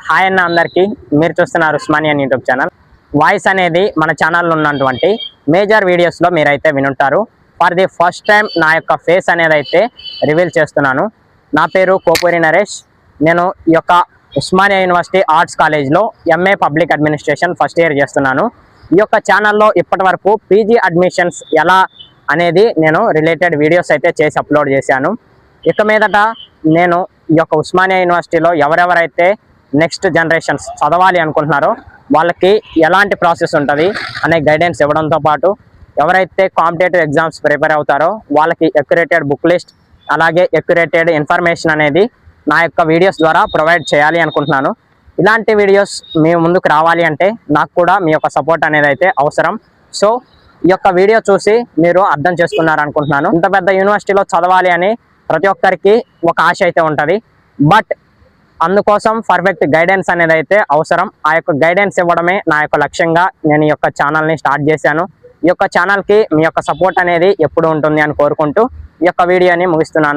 Hi అన్న అందరికీ మీరు చూస్తున్నారు ఉస్మానియా యూట్యూబ్ ఛానల్. వాయిస్ అనేది మన ఛానల్లో ఉన్నటువంటి మేజర్ వీడియోస్లో మీరైతే వినుంటారు. ఫర్ ది ఫస్ట్ టైం నా యొక్క ఫేస్ అనేది అయితే రివీల్ చేస్తున్నాను. నా పేరు కోపూరి నరేష్. నేను ఈ యొక్క ఉస్మానియా యూనివర్సిటీ ఆర్ట్స్ కాలేజ్లో MA public administration first year చేస్తున్నాను. ఈ యొక్క ఛానల్లో ఇప్పటి వరకు పీజీ అడ్మిషన్స్ ఎలా అనేది నేను రిలేటెడ్ వీడియోస్ అయితే చేసి అప్లోడ్ చేశాను. ఇక మీదట నేను ఈ యొక్క ఉస్మానియా యూనివర్సిటీలో ఎవరెవరైతే నెక్స్ట్ జనరేషన్స్ చదవాలి అనుకుంటున్నారో వాళ్ళకి ఎలాంటి ప్రాసెస్ ఉంటుంది అనే గైడెన్స్ ఇవ్వడంతో పాటు ఎవరైతే కాంపిటేటివ్ ఎగ్జామ్స్ ప్రిపేర్ అవుతారో వాళ్ళకి అక్యురేటెడ్ బుక్ లిస్ట్ అలాగే అక్యురేటెడ్ ఇన్ఫర్మేషన్ అనేది నా యొక్క వీడియోస్ ద్వారా ప్రొవైడ్ చేయాలి అనుకుంటున్నాను. ఇలాంటి వీడియోస్ మీ ముందుకు రావాలి అంటే నాకు కూడా మీ యొక్క సపోర్ట్ అనేది అయితే అవసరం. సో ఈ యొక్క వీడియో చూసి మీరు అర్థం చేసుకున్నారు అనుకుంటున్నాను. ఇంత పెద్ద యూనివర్సిటీలో చదవాలి అని ప్రతి ఒక్కరికి ఒక ఆశ అయితే ఉంటుంది. బట్ అందుకోసం పర్ఫెక్ట్ గైడెన్స్ అనేది అయితే అవసరం. ఆ యొక్క గైడెన్స్ ఇవ్వడమే నా యొక్క లక్ష్యంగా నేను ఈ యొక్క ఛానల్ని స్టార్ట్ చేశాను. ఈ యొక్క ఛానల్కి మీ యొక్క సపోర్ట్ అనేది ఎప్పుడు ఉంటుంది అని కోరుకుంటూ ఈ యొక్క వీడియోని ముగిస్తున్నాను.